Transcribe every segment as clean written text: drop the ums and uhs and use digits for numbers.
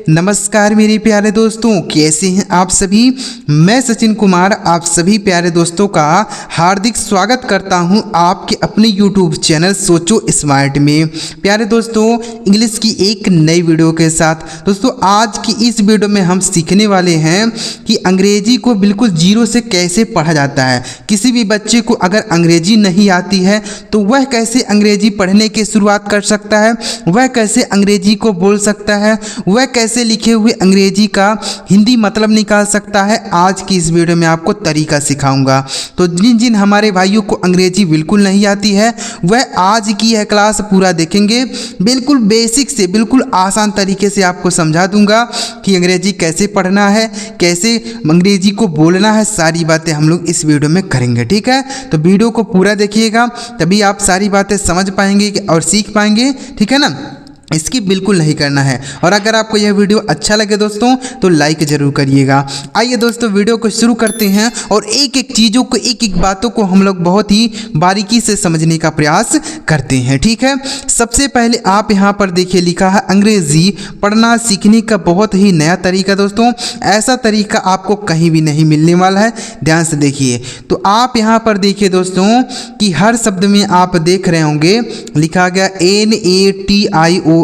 नमस्कार मेरे प्यारे दोस्तों, कैसे हैं आप सभी। मैं सचिन कुमार आप सभी प्यारे दोस्तों का हार्दिक स्वागत करता हूं आपके अपने YouTube चैनल सोचो स्मार्ट में। प्यारे दोस्तों, इंग्लिश की एक नई वीडियो के साथ दोस्तों आज की इस वीडियो में हम सीखने वाले हैं कि अंग्रेजी को बिल्कुल जीरो से कैसे पढ़ा जाता है। किसी भी बच्चे को अगर अंग्रेजी नहीं आती है तो वह कैसे अंग्रेजी पढ़ने की शुरुआत कर सकता है, वह कैसे अंग्रेजी को बोल सकता है, वह कैसे लिखे हुए अंग्रेजी का हिंदी मतलब निकाल सकता है। आज की इस वीडियो में आपको तरीका सिखाऊंगा। तो जिन जिन हमारे भाइयों को अंग्रेजी बिल्कुल नहीं आती है वह आज की यह क्लास पूरा देखेंगे। बिल्कुल बेसिक से बिल्कुल आसान तरीके से आपको समझा दूंगा कि अंग्रेजी कैसे पढ़ना है, कैसे अंग्रेजी को बोलना है। सारी बातें हम लोग इस वीडियो में करेंगे, ठीक है। तो वीडियो को पूरा देखिएगा, तभी आप सारी बातें समझ पाएंगे और सीख पाएंगे, ठीक है ना। इसकी बिल्कुल नहीं करना है। और अगर आपको यह वीडियो अच्छा लगे दोस्तों तो लाइक जरूर करिएगा। आइए दोस्तों वीडियो को शुरू करते हैं और एक एक चीज़ों को, एक एक बातों को हम लोग बहुत ही बारीकी से समझने का प्रयास करते हैं, ठीक है। सबसे पहले आप यहाँ पर देखिए, लिखा है अंग्रेजी पढ़ना सीखने का बहुत ही नया तरीका। दोस्तों ऐसा तरीका आपको कहीं भी नहीं मिलने वाला है, ध्यान से देखिए। तो आप यहाँ पर देखिए दोस्तों कि हर शब्द में आप देख रहे होंगे लिखा गया NATION,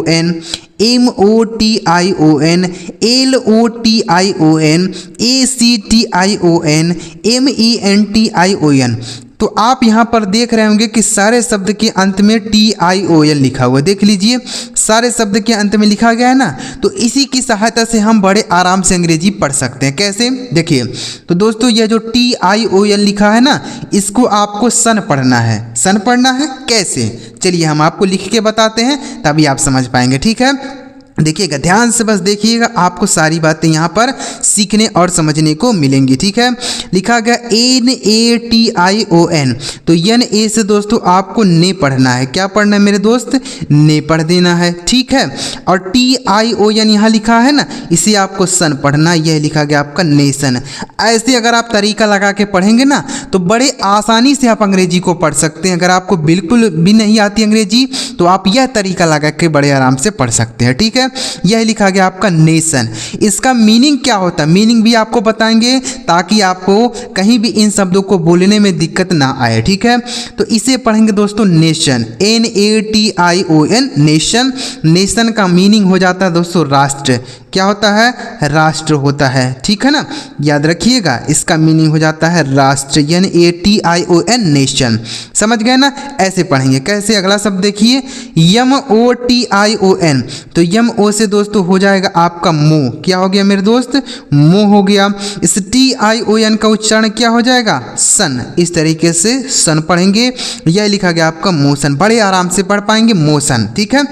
MOTION, LOTION, ACTION, MENTION। तो आप यहाँ पर देख रहे होंगे कि सारे शब्द के अंत में TION लिखा हुआ है। देख लीजिए, सारे शब्द के अंत में लिखा गया है ना। तो इसी की सहायता से हम बड़े आराम से अंग्रेजी पढ़ सकते हैं। कैसे, देखिए। तो दोस्तों यह जो TION लिखा है ना, इसको आपको सन पढ़ना है। सन पढ़ना है कैसे, चलिए हम आपको लिख के बताते हैं, तभी आप समझ पाएंगे, ठीक है। देखिएगा, ध्यान से बस देखिएगा, आपको सारी बातें यहाँ पर सीखने और समझने को मिलेंगी, ठीक है। लिखा गया NATION, तो NA से दोस्तों आपको ने पढ़ना है। क्या पढ़ना है मेरे दोस्त, ने पढ़ देना है, ठीक है। और TION यहाँ लिखा है ना, इसे आपको सन पढ़ना, यह लिखा गया आपका नेशन। ऐसे अगर आप तरीका लगा के पढ़ेंगे ना तो बड़े आसानी से आप अंग्रेजी को पढ़ सकते हैं। अगर आपको बिल्कुल भी नहीं आती अंग्रेजी तो आप यह तरीका लगा के बड़े आराम से पढ़ सकते हैं, ठीक है। यह लिखा गया आपका नेशन। इसका मीनिंग क्या होता है, मीनिंग भी आपको बताएंगे ताकि आपको कहीं भी इन शब्दों को बोलने में दिक्कत ना आए, ठीक है। तो इसे पढ़ेंगे दोस्तों नेशन, NATION, नेशन। नेशन का मीनिंग हो जाता है दोस्तों राष्ट्र। क्या होता है, राष्ट्र होता है, ठीक है ना। याद रखिएगा, इसका मीनिंग हो जाता है राष्ट्र, NATION, नेशन। समझ गए ना। ऐसे पढ़ेंगे। कैसे, अगला शब्द देखिए MOTION, तो MO से दोस्तों हो जाएगा आपका मुंह। क्या हो गया मेरे दोस्त, मुंह हो गया। इस TION का उच्चारण क्या हो जाएगा, सन। इस तरीके से सन पढ़ेंगे। यह लिखा गया आपका मोशन, बड़े आराम से पढ़ पाएंगे मोशन, ठीक है।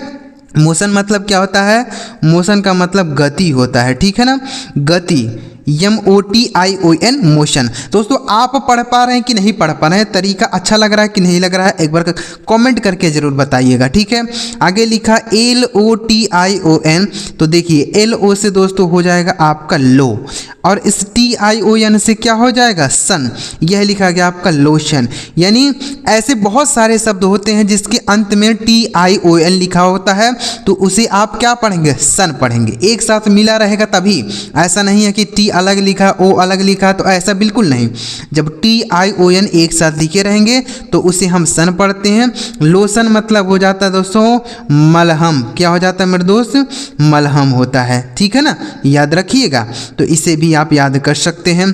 मोशन मतलब क्या होता है, मोशन का मतलब गति होता है, ठीक है ना, गति। MOTION, motion. दोस्तों आप पढ़ पा रहे हैं कि नहीं पढ़ पा रहे हैं, तरीका अच्छा लग रहा है कि नहीं लग रहा है, एक बार कमेंट करके जरूर बताइएगा, ठीक है। आगे लिखा LOTION, तो देखिए LO से दोस्तों हो जाएगा आपका लो, और इस TION से क्या हो जाएगा, सन। यह लिखा गया आपका लोशन। यानी ऐसे बहुत सारे शब्द होते हैं जिसके अंत में TION लिखा होता है, तो उसे आप क्या पढ़ेंगे, सन पढ़ेंगे। एक साथ मिला रहेगा तभी, ऐसा नहीं है कि T अलग लिखा O अलग लिखा, तो ऐसा बिल्कुल नहीं। जब TION एक साथ लिखे रहेंगे तो उसे हम सन पढ़ते हैं। लोशन मतलब हो जाता है दोस्तों मलहम। क्या हो जाता है मेरे दोस्त, मलहम होता है, ठीक है ना। याद रखिएगा, तो इसे भी आप याद कर सकते हैं।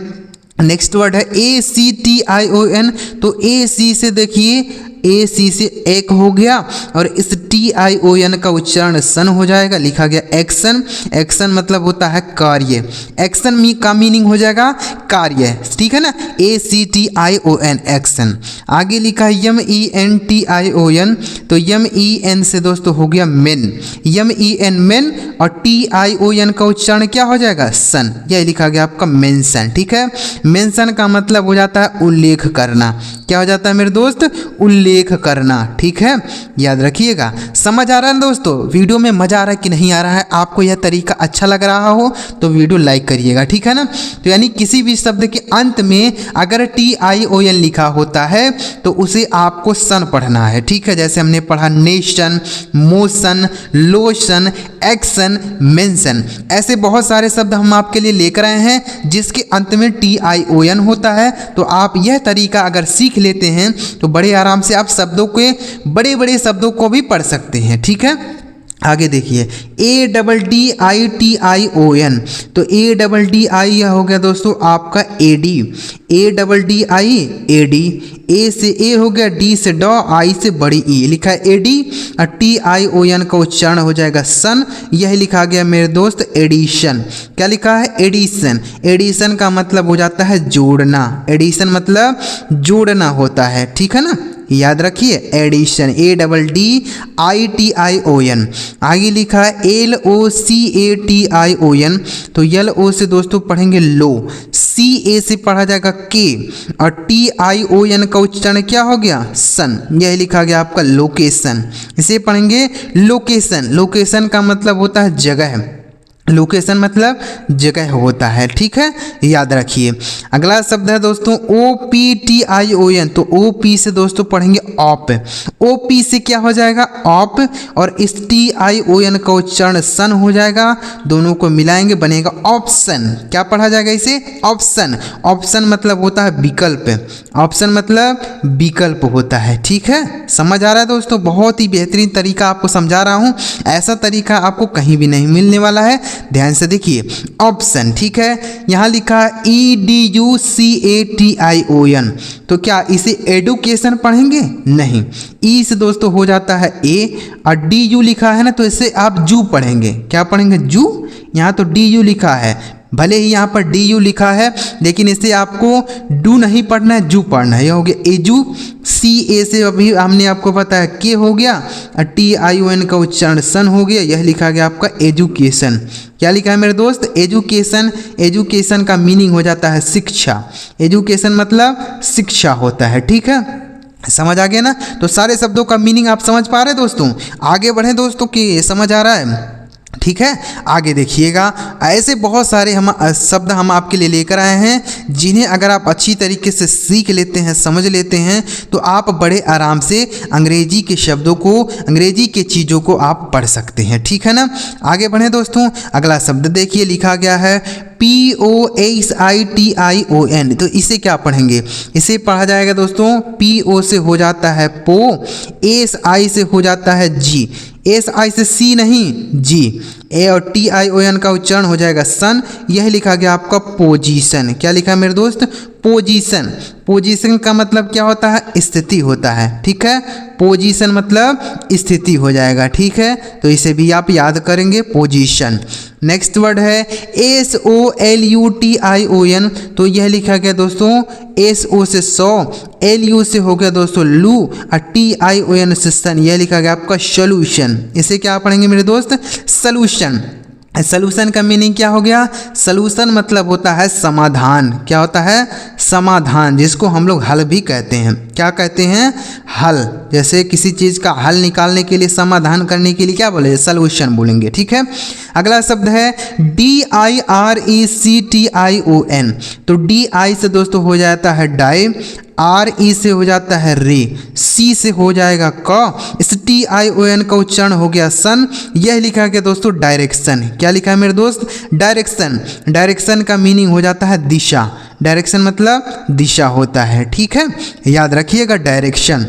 नेक्स्ट वर्ड है ACTION, तो AC से देखिए, AC से एक हो गया, और इस TION का उच्चारण सन हो जाएगा। लिखा गया एक्शन। एक्शन मतलब होता है कार्य। एक्शन का मीनिंग हो जाएगा कार्य, ठीक है ना। ACTION, action. आगे लिखा है MENTION, तो MEN से दोस्तों हो गया मेन। MEN मेन, और TION का उच्चारण क्या हो जाएगा, सन। यह लिखा गया आपका मेंशन, ठीक है। मेंशन का मतलब हो जाता है उल्लेख करना। क्या हो जाता है मेरे दोस्त, उल्लेख उल्लेख करना। ठीक है, याद रखिएगा। समझ आ रहा है दोस्तों? वीडियो में मज़ा आ रहा है कि नहीं आ रहा है? आपको यह तरीका अच्छा लग रहा हो तो वीडियो लाइक करिएगा। ठीक है ना? तो यानी किसी भी शब्द के अंत में अगर TION लिखा होता है तो उसे आपको सन पढ़ना है। ठीक है, जैसे हमने पढ़ा nation, motion, lotion, action, mention, ऐसे बहुत सारे शब्द हम आपके लिए लेकर आए हैं जिसके अंत में TION होता है। तो आप यह तरीका अगर सीख लेते हैं तो बड़े आराम से आप शब्दों के बड़े बड़े शब्दों को भी पढ़ सकते हैं। ठीक है, आगे देखिए ADDITION। तो ADDI यह हो गया दोस्तों आपका AD, ADDI AD, A से A हो गया, D से डॉ, I से बड़ी E, लिखा है AD और TION का उच्चारण हो जाएगा सन। यह लिखा गया मेरे दोस्त एडिशन। क्या लिखा है? एडिशन। एडिशन का मतलब हो जाता है जोड़ना। एडिशन मतलब जोड़ना होता है। ठीक है ना, याद रखिए एडिशन, ADDITION। आगे लिखा है LOCATION। तो LO से दोस्तों पढ़ेंगे लो, CA से पढ़ा जाएगा के और TION का उच्चारण क्या हो गया? सन। यह लिखा गया आपका लोकेशन। इसे पढ़ेंगे लोकेशन। लोकेशन का मतलब होता है जगह। लोकेशन मतलब जगह होता है। ठीक है, याद रखिए। अगला शब्द है दोस्तों OPTION। तो OP से दोस्तों पढ़ेंगे ऑप। OP से क्या हो जाएगा? ऑप, और इस TION का उच्चारण सन हो जाएगा। दोनों को मिलाएंगे बनेगा ऑप्शन। क्या पढ़ा जाएगा इसे? ऑप्शन। ऑप्शन मतलब होता है विकल्प। ऑप्शन मतलब विकल्प होता है। ठीक है, समझ आ रहा है दोस्तों? बहुत ही बेहतरीन तरीका आपको समझा रहा हूँ। ऐसा तरीका आपको कहीं भी नहीं मिलने वाला है। ध्यान से देखिए ऑप्शन। ठीक है, यहां लिखा है EDUCATION। तो क्या इसे एडुकेशन पढ़ेंगे? नहीं। ई से दोस्तों हो जाता है ए और DU लिखा है ना, तो इसे आप जू पढ़ेंगे। क्या पढ़ेंगे? जू। यहां तो DU लिखा है, भले ही यहाँ पर DU लिखा है लेकिन इसे आपको डू नहीं पढ़ना है, जू पढ़ना है। यह हो गया एजू। CA से अभी हमने आपको बताया के हो गया और TION का उच्चारण सन हो गया। यह लिखा गया आपका एजुकेशन। क्या लिखा है मेरे दोस्त? एजुकेशन। एजुकेशन का मीनिंग हो जाता है शिक्षा। एजुकेशन मतलब शिक्षा होता है। ठीक है, समझ आ गया ना? तो सारे शब्दों का मीनिंग आप समझ पा रहे दोस्तों? आगे बढ़े दोस्तों कि समझ आ रहा है? ठीक है, आगे देखिएगा। ऐसे बहुत सारे हम शब्द हम आपके लिए लेकर आए हैं जिन्हें अगर आप अच्छी तरीके से सीख लेते हैं, समझ लेते हैं तो आप बड़े आराम से अंग्रेजी के शब्दों को, अंग्रेजी के चीज़ों को आप पढ़ सकते हैं। ठीक है ना, आगे बढ़ें दोस्तों। अगला शब्द देखिए लिखा गया है POSITION। तो इसे क्या पढ़ेंगे? इसे पढ़ा जाएगा दोस्तों PO से हो जाता है पो, SI से हो जाता है जी, SI से सी नहीं जी, A और TION का उच्चारण हो जाएगा सन। यह लिखा गया आपका पोजीशन। क्या लिखा है मेरे दोस्त? पोजीशन। पोजीशन का मतलब क्या होता है? स्थिति होता है। ठीक है, पोजीशन मतलब स्थिति हो जाएगा। ठीक है, तो इसे भी आप याद करेंगे, पोजीशन। नेक्स्ट वर्ड है SOLUTION। तो यह लिखा गया दोस्तों SO से सौ, LU से हो गया दोस्तों लू और TION से सन। यह लिखा गया आपका सोल्यूशन। इसे क्या पढ़ेंगे मेरे दोस्त? सॉल्यूशन। सॉल्यूशन का मीनिंग क्या हो गया? सॉल्यूशन मतलब होता है समाधान। क्या होता है? समाधान, जिसको हम लोग हल भी कहते हैं। क्या कहते हैं? हल। जैसे किसी चीज़ का हल निकालने के लिए, समाधान करने के लिए क्या बोले? सॉल्यूशन बोलेंगे। ठीक है, अगला शब्द है DIRECTION। तो DI से दोस्तों हो जाता है डाई, RE से हो जाता है रे, C से हो जाएगा क, इस TION का उच्चारण हो गया सन। यह लिखा गया दोस्तों डायरेक्शन। क्या लिखा है मेरे दोस्त? डायरेक्शन। डायरेक्शन का मीनिंग हो जाता है दिशा। डायरेक्शन मतलब दिशा होता है। ठीक है, याद रखिएगा डायरेक्शन।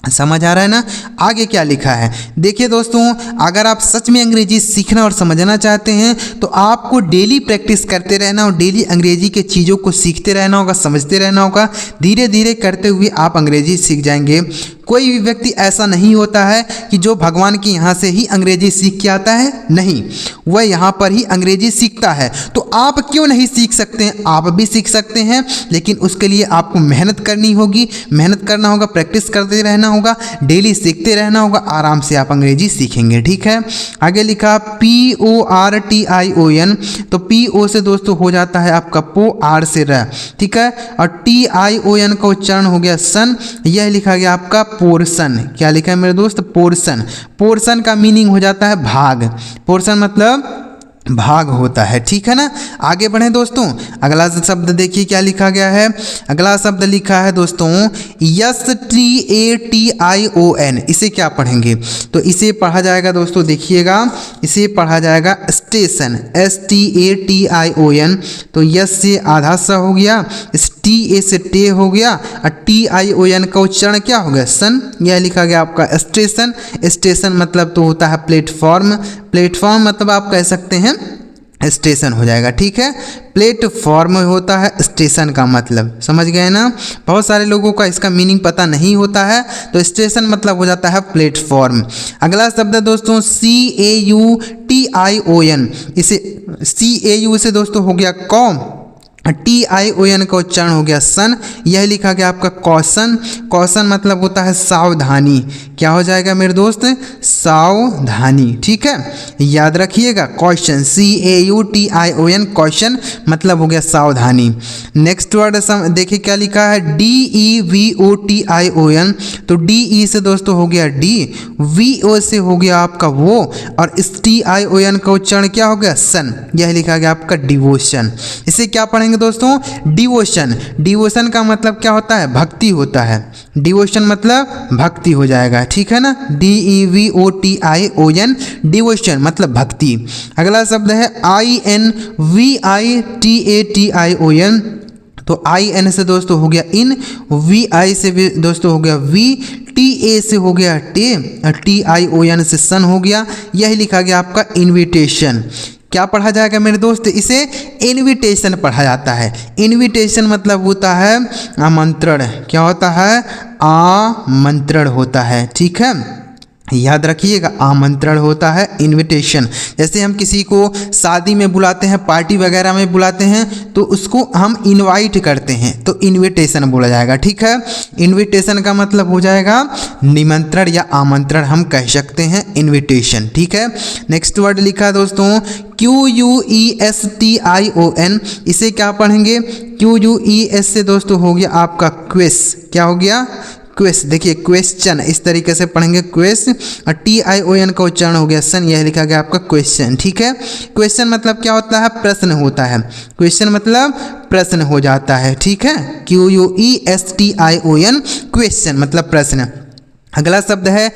समझ आ रहा है ना? आगे क्या लिखा है देखिए दोस्तों। अगर आप सच में अंग्रेजी सीखना और समझना चाहते हैं तो आपको डेली प्रैक्टिस करते रहना और डेली अंग्रेजी के चीज़ों को सीखते रहना होगा, समझते रहना होगा। धीरे धीरे करते हुए आप अंग्रेजी सीख जाएंगे। कोई भी व्यक्ति ऐसा नहीं होता है कि जो भगवान के यहाँ से ही अंग्रेजी सीख के आता है, नहीं, वह यहाँ पर ही अंग्रेजी सीखता है। तो आप क्यों नहीं सीख सकते हैं? आप भी सीख सकते हैं, लेकिन उसके लिए आपको मेहनत करनी होगी, मेहनत करना होगा, प्रैक्टिस करते रहना होगा, डेली सीखते रहना होगा, आराम से आप अंग्रेजी सीखेंगे। ठीक है, आगे लिखा PORTION। तो PO से दोस्तों हो जाता है आपका पो, R से र। ठीक है, और TION का उच्चारण हो गया सन। यह लिखा गया आपका पोर्शन, क्या लिखा है मेरे दोस्त, पोर्शन। पोर्शन का मीनिंग हो जाता है भाग, पोर्शन मतलब भाग होता है, ठीक है ना। आगे बढ़ें दोस्तों, अगला शब्द देखिए क्या लिखा गया है। अगला शब्द लिखा है दोस्तों STATION। इसे क्या पढ़ेंगे, तो इसे पढ़ा जाएगा दोस्तों, देखिएगा इसे पढ़ा जाएगा स्टेशन, STATION। तो यस से आधा सा हो गया, TA से टे हो गया, और TION का उच्चारण क्या हो गया, सन। यह लिखा गया आपका स्टेशन। स्टेशन मतलब तो होता है प्लेटफॉर्म, प्लेटफॉर्म मतलब आप कह सकते हैं स्टेशन हो जाएगा, ठीक है। प्लेटफॉर्म होता है स्टेशन का मतलब, समझ गए ना। बहुत सारे लोगों का इसका मीनिंग पता नहीं होता है, तो स्टेशन मतलब हो जाता है प्लेटफॉर्म। अगला शब्द है दोस्तों CAUTION। इसे CAU से दोस्तों हो गया कॉम, TION का उच्चारण हो गया सन। यह लिखा गया आपका कॉशन। कॉशन मतलब होता है सावधानी, क्या हो जाएगा मेरे दोस्त, सावधानी, ठीक है, याद रखिएगा। क्वेश्चन CAUTION, क्वेश्चन मतलब हो गया सावधानी। नेक्स्ट वर्ड देखिए क्या लिखा है DEVOTION। तो DE से दोस्तों हो गया डी, VO से हो गया आपका वो, और TION का उच्चारण क्या हो गया, सन। यह लिखा गया आपका डिवोशन। इसे क्या पढ़ेंगे दोस्तों, डिवोशन। डिवोशन का मतलब क्या होता है, भक्ति होता है। डिवोशन मतलब भक्ति हो जाएगा, ठीक है ना। DEVOTION, डिवोशन मतलब भक्ति। अगला शब्द है INVITATION। तो IN से दोस्तों हो गया इन, VI से भी दोस्तों हो गया वी, TA से हो गया टे, और TION से सन हो गया। यही लिखा गया आपका इनविटेशन। क्या पढ़ा जाएगा मेरे दोस्त, इसे इनविटेशन पढ़ा जाता है। इनविटेशन मतलब होता है आमंत्रण, क्या होता है, आमंत्रण होता है, ठीक है, याद रखिएगा, आमंत्रण होता है इनविटेशन। जैसे हम किसी को शादी में बुलाते हैं, पार्टी वगैरह में बुलाते हैं, तो उसको हम इनवाइट करते हैं, तो इनविटेशन बोला जाएगा, ठीक है। इनविटेशन का मतलब हो जाएगा निमंत्रण या आमंत्रण, हम कह सकते हैं इनविटेशन, ठीक है। नेक्स्ट वर्ड लिखा है दोस्तों QUESTION। इसे क्या पढ़ेंगे, QUES से दोस्तों हो गया आपका क्वेस, क्या हो गया, क्वेस। देखिए क्वेश्चन इस तरीके से पढ़ेंगे क्वेस, और TION का उच्चारण हो गया सन। यह लिखा गया आपका क्वेश्चन, ठीक है। क्वेश्चन मतलब क्या होता है, प्रश्न होता है। क्वेश्चन मतलब प्रश्न हो जाता है, ठीक है। QUESTION, क्वेश्चन मतलब प्रश्न। अगला शब्द है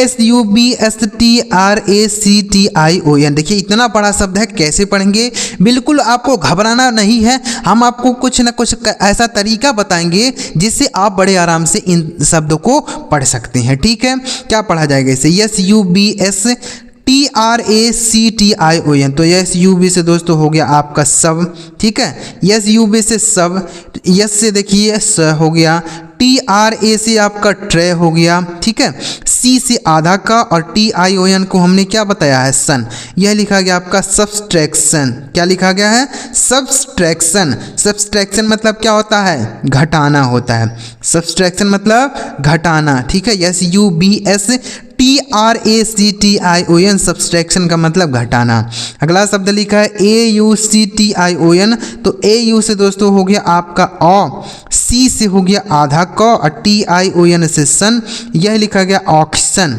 SUBSTRACTION। देखिए इतना बड़ा शब्द है, कैसे पढ़ेंगे, बिल्कुल आपको घबराना नहीं है। हम आपको कुछ ना कुछ ऐसा तरीका बताएंगे जिससे आप बड़े आराम से इन शब्दों को पढ़ सकते हैं, ठीक है। क्या पढ़ा जाएगा इसे, SUBSTRACTION। तो SUB से दोस्तों हो गया आपका सब, ठीक है। SUB से सब, यस से देखिए स हो गया, TRA से आपका ट्रे हो गया, ठीक है। C से आधा का, और TION को हमने क्या बताया है, सन। यह लिखा गया आपका सब्सट्रैक्शन। क्या लिखा गया है, सब्सट्रैक्शन। सब्सट्रैक्शन मतलब क्या होता है, घटाना होता है। सब्सट्रैक्शन मतलब घटाना, ठीक है। SUBSTRACTION, सब्सट्रैक्शन का मतलब घटाना। अगला शब्द लिखा है AUCTION। तो AU से दोस्तों हो गया आपका औ, C से हो गया आधा क, और TION से सन। यह लिखा गया ऑक्शन।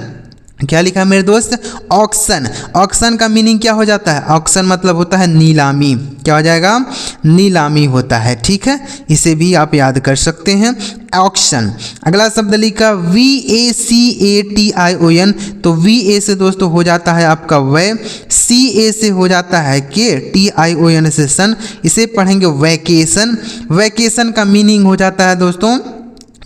क्या लिखा है मेरे दोस्त, ऑक्शन। ऑक्शन का मीनिंग क्या हो जाता है, ऑक्शन मतलब होता है नीलामी, क्या हो जाएगा, नीलामी होता है, ठीक है। इसे भी आप याद कर सकते हैं, ऑक्शन। अगला शब्द लिखा VACATION। तो VA से दोस्तों हो जाता है आपका वै, CA से हो जाता है के, TION से सन। इसे पढ़ेंगे वैकेशन। वैकेशन का मीनिंग हो जाता है दोस्तों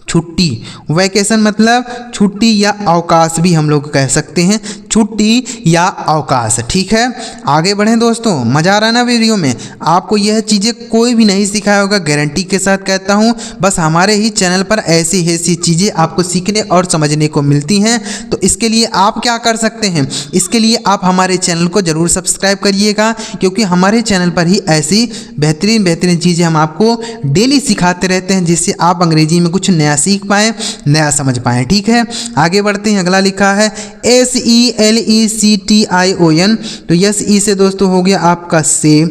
छुट्टी। वैकेशन मतलब छुट्टी या अवकाश भी हम लोग कह सकते हैं, छुट्टी या अवकाश, ठीक है। आगे बढ़ें दोस्तों, मज़ा आ रहा है ना वीडियो में, आपको यह चीज़ें कोई भी नहीं सिखाया होगा, गारंटी के साथ कहता हूँ। बस हमारे ही चैनल पर ऐसी ऐसी चीज़ें आपको सीखने और समझने को मिलती हैं। तो इसके लिए आप क्या कर सकते हैं, इसके लिए आप हमारे चैनल को ज़रूर सब्सक्राइब करिएगा, क्योंकि हमारे चैनल पर ही ऐसी बेहतरीन बेहतरीन चीज़ें हम आपको डेली सिखाते रहते हैं, जिससे आप अंग्रेजी में कुछ नया सीख पाएँ, नया समझ पाएँ, ठीक है। आगे बढ़ते हैं, अगला लिखा है SELECTION। SELECTION, तो यस ई से दोस्तों हो गया आपका से,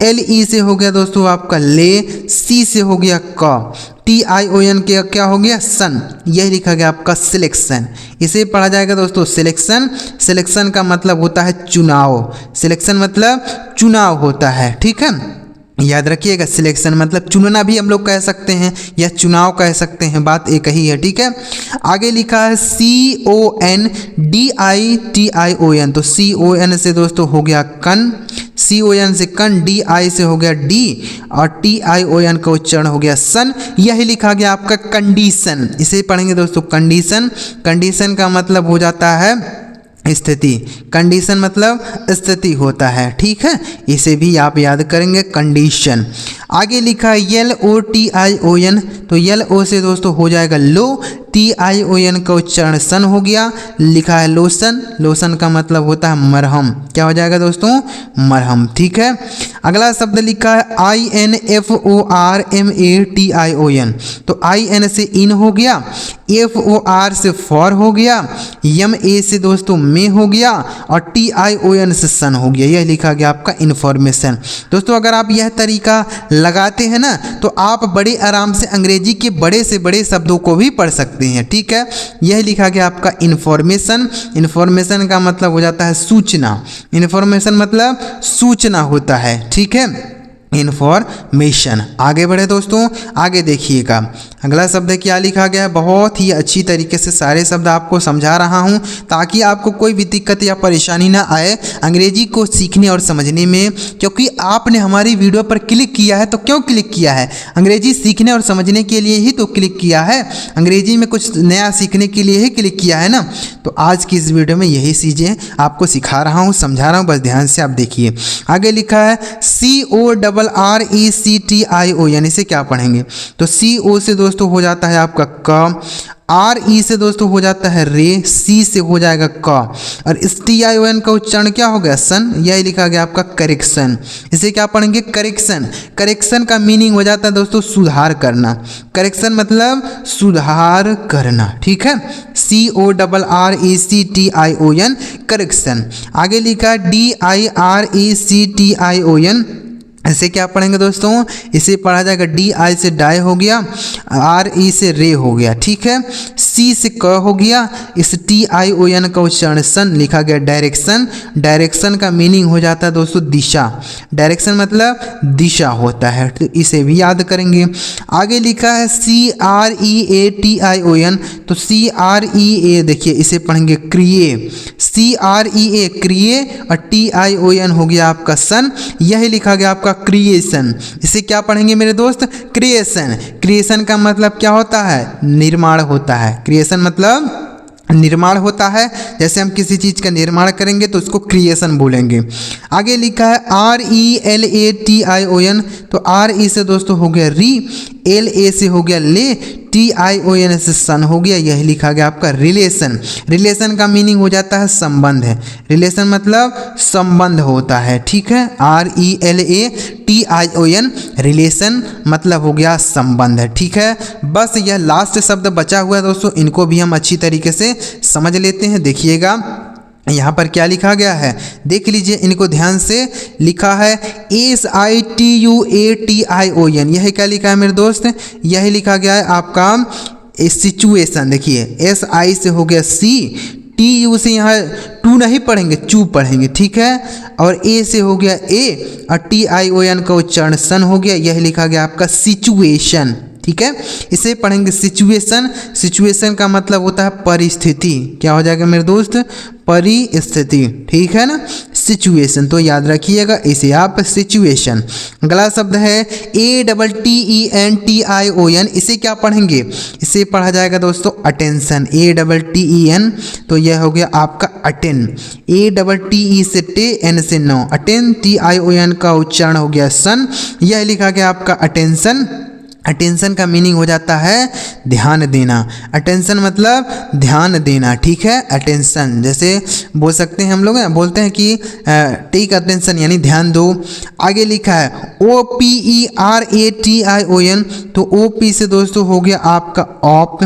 LE से हो गया दोस्तों आपका ले, C से हो गया क, TION के क्या हो गया सन, यही लिखा गया आपका सिलेक्शन। इसे पढ़ा जाएगा दोस्तों सिलेक्शन। सिलेक्शन का मतलब होता है चुनाव, सिलेक्शन मतलब चुनाव होता है, ठीक है, याद रखिएगा। सिलेक्शन मतलब चुनना भी हम लोग कह सकते हैं या चुनाव कह सकते हैं, बात एक ही है, ठीक है। आगे लिखा है CONDITION, तो CON से दोस्तों हो गया कन, CON से कन, DI से हो गया डी और TION का उच्चारण हो गया सन, यही लिखा गया आपका कंडीशन। इसे पढ़ेंगे दोस्तों कंडीशन। कंडीशन का मतलब हो जाता है स्थिति, कंडीशन मतलब स्थिति होता है, ठीक है, इसे भी आप याद करेंगे कंडीशन। आगे लिखा है LOTION, तो LO से दोस्तों हो जाएगा लो, TION का उच्चारण सन हो गया, लिखा है लोशन। लोशन का मतलब होता है मरहम, क्या हो जाएगा दोस्तों मरहम, ठीक है। अगला शब्द लिखा है INFORMATION, तो IN से इन हो गया, FOR से फॉर हो गया, MA से दोस्तों में हो गया और TION से सन हो गया, यह लिखा गया आपका इन्फॉर्मेशन। दोस्तों अगर आप यह तरीका लगाते हैं ना तो आप बड़े आराम से अंग्रेजी के बड़े से बड़े शब्दों को भी पढ़ सकते हैं, ठीक है। यह लिखा गया आपका इन्फॉर्मेशन। इन्फॉर्मेशन का मतलब हो जाता है सूचना, इन्फॉर्मेशन मतलब सूचना होता है, ठीक है, इन्फॉर्मेशन। आगे बढ़े दोस्तों, आगे देखिएगा अगला शब्द क्या लिखा गया है। बहुत ही अच्छी तरीके से सारे शब्द आपको समझा रहा हूं ताकि आपको कोई भी दिक्कत या परेशानी ना आए अंग्रेजी को सीखने और समझने में, क्योंकि आपने हमारी वीडियो पर क्लिक किया है। तो क्यों क्लिक किया है? अंग्रेजी सीखने और समझने के लिए ही तो क्लिक किया है, अंग्रेजी में कुछ नया सीखने के लिए ही क्लिक किया है ना। तो आज की इस वीडियो में यही चीज़ें आपको सिखा रहा हूँ, समझा रहा हूँ, बस ध्यान से आप देखिए। आगे लिखा है CORRECTION, इसे क्या पढ़ेंगे? तो CO से दोस्तों हो जाता है आपका क, RE से दोस्तों हो जाता है रे, C से हो जाएगा क और STION का उच्चारण क्या हो गया सन, यही लिखा गया आपका करेक्शन। इसे क्या पढ़ेंगे? करेक्शन। करेक्शन का मीनिंग हो जाता है दोस्तों सुधार करना, करेक्शन मतलब सुधार करना, ठीक है। CORRECTION correction. आगे लिखा DIRECTION, इसे क्या पढ़ेंगे दोस्तों? इसे पढ़ा जाएगा DI से डाई हो गया, RE से रे हो गया, ठीक है, C से क हो गया, इस TION का उच्चारण सन, लिखा गया डायरेक्शन। डायरेक्शन का मीनिंग हो जाता है दोस्तों दिशा, डायरेक्शन मतलब दिशा होता है, तो इसे भी याद करेंगे। आगे लिखा है CREATION, तो CREA देखिए इसे पढ़ेंगे क्रिए, CREA क्रिए और TION हो गया आपका सन, यही लिखा गया आपका क्रिएशन। इसे क्या पढ़ेंगे मेरे दोस्त? क्रिएशन। क्रिएशन का मतलब क्या होता है? निर्माण होता है। क्रिएशन मतलब निर्माण होता है, जैसे हम किसी चीज़ का निर्माण करेंगे तो उसको क्रिएशन बोलेंगे। आगे लिखा है RELATION, तो RE से दोस्तों हो गया री, LA से हो गया ले, TION से सन हो गया, यही लिखा गया आपका रिलेशन। रिलेशन का मीनिंग हो जाता है संबंध है, रिलेशन मतलब संबंध होता है, ठीक है। RELATION रिलेशन मतलब हो गया संबंध है, ठीक है। बस यह लास्ट शब्द बचा हुआ है दोस्तों, इनको भी हम अच्छी तरीके से समझ लेते हैं। देखिएगा यहाँ पर क्या लिखा गया है, देख लीजिए, इनको ध्यान से लिखा है SITUATION, यही क्या लिखा है मेरे दोस्त? यही लिखा गया है आपका सिचुएशन। देखिए SI से हो गया C, TU से यहाँ टू नहीं पढ़ेंगे, चू पढ़ेंगे, ठीक है, और A से हो गया A और TION का उच्चारण सन हो गया, यही लिखा गया आपका सिचुएशन, ठीक है। इसे पढ़ेंगे सिचुएशन। सिचुएशन का मतलब होता है परिस्थिति, क्या हो जाएगा मेरे दोस्त? परिस्थिति, ठीक है ना, सिचुएशन, तो याद रखिएगा इसे आप सिचुएशन। अगला शब्द है ATTENTION, इसे क्या पढ़ेंगे? इसे पढ़ा जाएगा दोस्तों अटेंशन, ATTEN, तो यह हो गया आपका अटेन, ATTE से टे, N से नो, अटेन, TION का उच्चारण हो गया सन, यह लिखा गया आपका अटेंशन। अटेंशन का मीनिंग हो जाता है ध्यान देना, अटेंशन मतलब ध्यान देना, ठीक है। अटेंशन जैसे बोल सकते हैं हम लोग, बोलते हैं कि टेक अटेंशन यानी ध्यान दो। आगे लिखा है OPERATION, तो OP से दोस्तों हो गया आपका ऑप,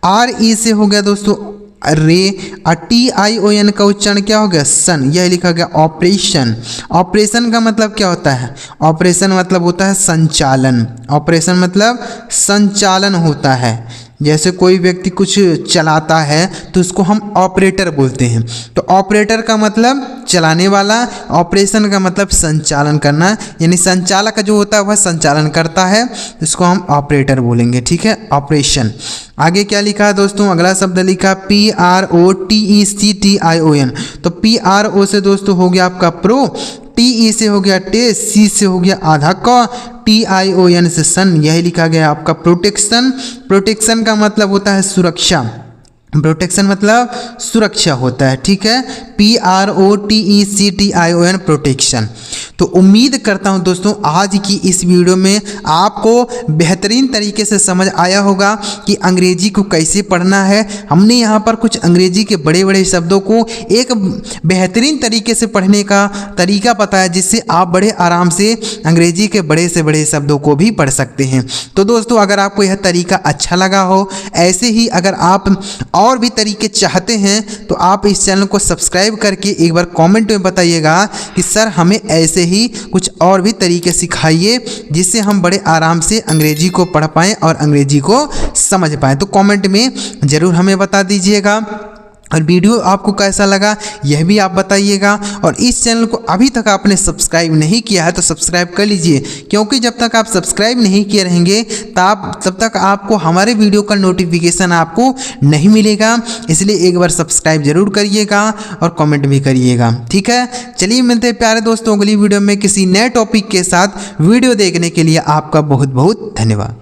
RE से हो गया दोस्तों रे, और TION का उच्चारण क्या हो गया? सन। यह लिखा गया ऑपरेशन। ऑपरेशन का मतलब क्या होता है? ऑपरेशन मतलब होता है संचालन। ऑपरेशन मतलब संचालन होता है। जैसे कोई व्यक्ति कुछ चलाता है तो उसको हम ऑपरेटर बोलते हैं। तो ऑपरेटर का मतलब चलाने वाला, ऑपरेशन का मतलब संचालन करना, यानी संचालक जो होता है वह संचालन करता है, इसको हम ऑपरेटर बोलेंगे। ठीक है, ऑपरेशन। आगे क्या लिखा है दोस्तों? अगला शब्द लिखा PROTECTION। तो PRO से दोस्तों हो गया आपका प्रो, TE से हो गया टे, C से हो गया आधा क, TION से सन। यही लिखा गया आपका प्रोटेक्शन। प्रोटेक्शन का मतलब होता है सुरक्षा। प्रोटेक्शन मतलब सुरक्षा होता है। ठीक है, PROTECTION प्रोटेक्शन। तो उम्मीद करता हूं दोस्तों आज की इस वीडियो में आपको बेहतरीन तरीके से समझ आया होगा कि अंग्रेजी को कैसे पढ़ना है। हमने यहाँ पर कुछ अंग्रेजी के बड़े बड़े शब्दों को एक बेहतरीन तरीके से पढ़ने का तरीका बताया, जिससे आप बड़े आराम से अंग्रेजी के बड़े से बड़े शब्दों को भी पढ़ सकते हैं। तो दोस्तों अगर आपको यह तरीका अच्छा लगा हो, ऐसे ही अगर आप और भी तरीके चाहते हैं तो आप इस चैनल को सब्सक्राइब करके एक बार कमेंट में बताइएगा कि सर हमें ऐसे ही कुछ और भी तरीके सिखाइए, जिससे हम बड़े आराम से अंग्रेजी को पढ़ पाएँ और अंग्रेजी को समझ पाएँ। तो कमेंट में ज़रूर हमें बता दीजिएगा। और वीडियो आपको कैसा लगा यह भी आप बताइएगा। और इस चैनल को अभी तक आपने सब्सक्राइब नहीं किया है तो सब्सक्राइब कर लीजिए, क्योंकि जब तक आप सब्सक्राइब नहीं किए रहेंगे तब तक आपको हमारे वीडियो का नोटिफिकेशन आपको नहीं मिलेगा। इसलिए एक बार सब्सक्राइब जरूर करिएगा और कमेंट भी करिएगा। ठीक है, चलिए मिलते हैं प्यारे दोस्तों अगली वीडियो में किसी नए टॉपिक के साथ। वीडियो देखने के लिए आपका बहुत बहुत धन्यवाद।